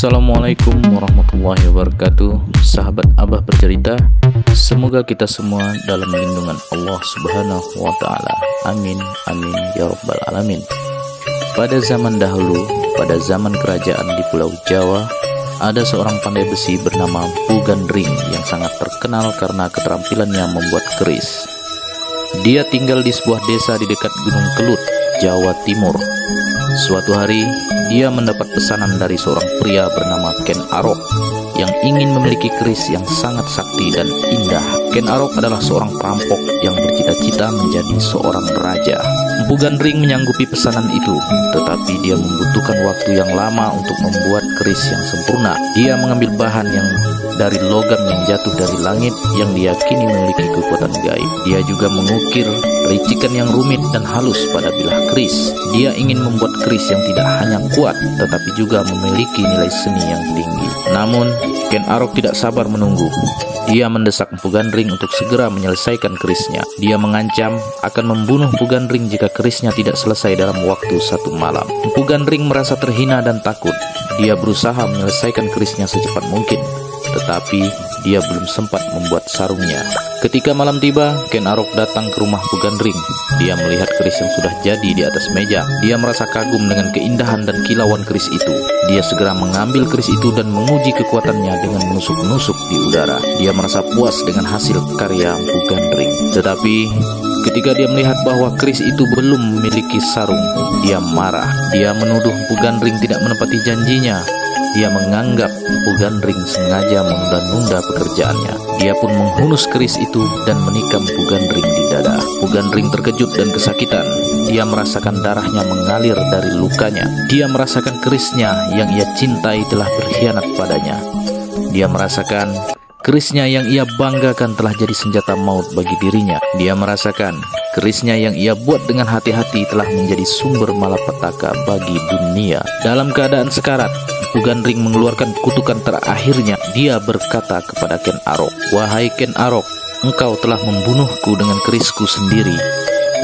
Assalamualaikum warahmatullahi wabarakatuh. Sahabat Abah bercerita, semoga kita semua dalam lindungan Allah Subhanahu wa Ta'ala. Amin, amin ya Rabbal Alamin. Pada zaman dahulu, pada zaman kerajaan di Pulau Jawa, ada seorang pandai besi bernama Mpu Gandring yang sangat terkenal karena keterampilannya membuat keris. Dia tinggal di sebuah desa di dekat Gunung Kelut, Jawa Timur. Suatu hari, dia mendapat pesanan dari seorang pria bernama Ken Arok yang ingin memiliki keris yang sangat sakti dan indah. Ken Arok adalah seorang perampok yang bercita-cita menjadi seorang raja. Mpu Gandring menyanggupi pesanan itu, tetapi dia membutuhkan waktu yang lama untuk membuat keris yang sempurna. Dia mengambil bahan yang dari logam yang jatuh dari langit yang diyakini memiliki kekuatan gaib. Dia juga mengukir ricikan yang rumit dan halus pada bilah keris. Dia ingin membuat keris yang tidak hanya kuat, tetapi juga memiliki nilai seni yang tinggi. Namun, Ken Arok tidak sabar menunggu. Dia mendesak Mpu Gandring untuk segera menyelesaikan kerisnya. Dia mengancam akan membunuh Mpu Gandring jika kerisnya tidak selesai dalam waktu 1 malam. Mpu Gandring merasa terhina dan takut. Dia berusaha menyelesaikan kerisnya secepat mungkin, tetapi dia belum sempat membuat sarungnya. Ketika malam tiba, Ken Arok datang ke rumah Mpu Gandring. Dia melihat keris yang sudah jadi di atas meja. Dia merasa kagum dengan keindahan dan kilauan keris itu. Dia segera mengambil keris itu dan menguji kekuatannya dengan menusuk-nusuk di udara. Dia merasa puas dengan hasil karya Mpu Gandring. Tetapi ketika dia melihat bahwa keris itu belum memiliki sarung, dia marah. Dia menuduh Mpu Gandring tidak menepati janjinya. Dia menganggap Mpu Gandring sengaja menunda-nunda pekerjaannya. Dia pun menghunus keris itu dan menikam Mpu Gandring di dada. Mpu Gandring terkejut dan kesakitan. Dia merasakan darahnya mengalir dari lukanya. Dia merasakan kerisnya yang ia cintai telah berkhianat padanya. Dia merasakan kerisnya yang ia banggakan telah jadi senjata maut bagi dirinya. Dia merasakan kerisnya yang ia buat dengan hati-hati telah menjadi sumber malapetaka bagi dunia. Dalam keadaan sekarat, Mpu Gandring mengeluarkan kutukan terakhirnya. Dia berkata kepada Ken Arok, "Wahai Ken Arok, engkau telah membunuhku dengan kerisku sendiri.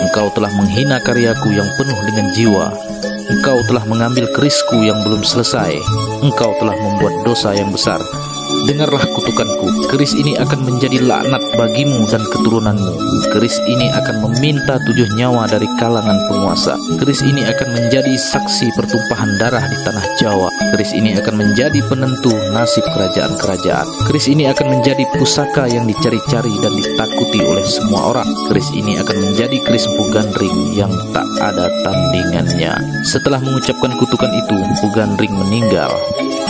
Engkau telah menghina karyaku yang penuh dengan jiwa. Engkau telah mengambil kerisku yang belum selesai. Engkau telah membuat dosa yang besar. Dengarlah kutukanku. Keris ini akan menjadi laknat bagimu dan keturunanmu. Keris ini akan meminta 7 nyawa dari kalangan penguasa. Keris ini akan menjadi saksi pertumpahan darah di tanah Jawa. Keris ini akan menjadi penentu nasib kerajaan-kerajaan. Keris ini akan menjadi pusaka yang dicari-cari dan ditakuti oleh semua orang. Keris ini akan menjadi keris Mpu Gandring yang tak ada tandingannya." Setelah mengucapkan kutukan itu, Mpu Gandring meninggal.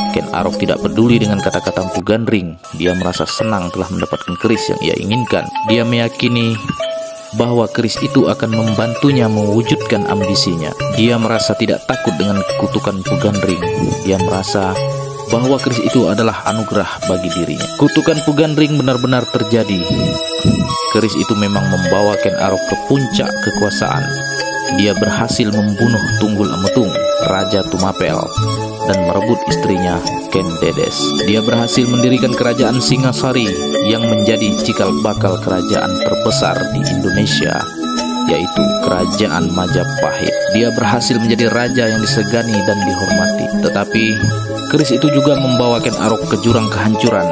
Ken Arok tidak peduli dengan kata-kata Mpu Gandring. Dia merasa senang telah mendapatkan keris yang ia inginkan. Dia meyakini bahwa keris itu akan membantunya mewujudkan ambisinya. Dia merasa tidak takut dengan kutukan Mpu Gandring. Dia merasa bahwa keris itu adalah anugerah bagi dirinya. Kutukan Mpu Gandring benar-benar terjadi. Keris itu memang membawa Ken Arok ke puncak kekuasaan. Dia berhasil membunuh Tunggul Ametung, Raja Tumapel, dan merebut istrinya Ken Dedes. Dia berhasil mendirikan kerajaan Singasari yang menjadi cikal bakal kerajaan terbesar di Indonesia, yaitu Kerajaan Majapahit. Dia berhasil menjadi raja yang disegani dan dihormati. Tetapi keris itu juga membawa Ken Arok ke jurang kehancuran.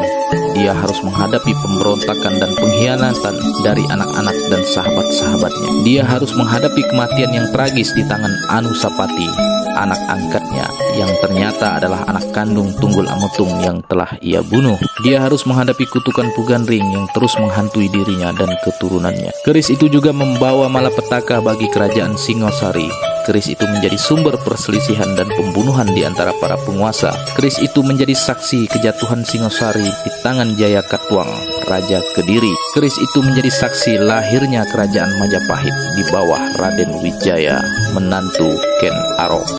Dia harus menghadapi pemberontakan dan pengkhianatan dari anak-anak dan sahabat-sahabatnya. Dia harus menghadapi kematian yang tragis di tangan Anusapati, anak angkatnya, yang ternyata adalah anak kandung Tunggul Ametung yang telah ia bunuh. Dia harus menghadapi kutukan Mpu Gandring yang terus menghantui dirinya dan keturunannya. Keris itu juga membawa malapetaka bagi kerajaan Singosari. Keris itu menjadi sumber perselisihan dan pembunuhan di antara para penguasa. Keris itu menjadi saksi kejatuhan Singosari di tangan Jayakatwang, Raja Kediri. Keris itu menjadi saksi lahirnya kerajaan Majapahit di bawah Raden Wijaya, menantu Ken Arok.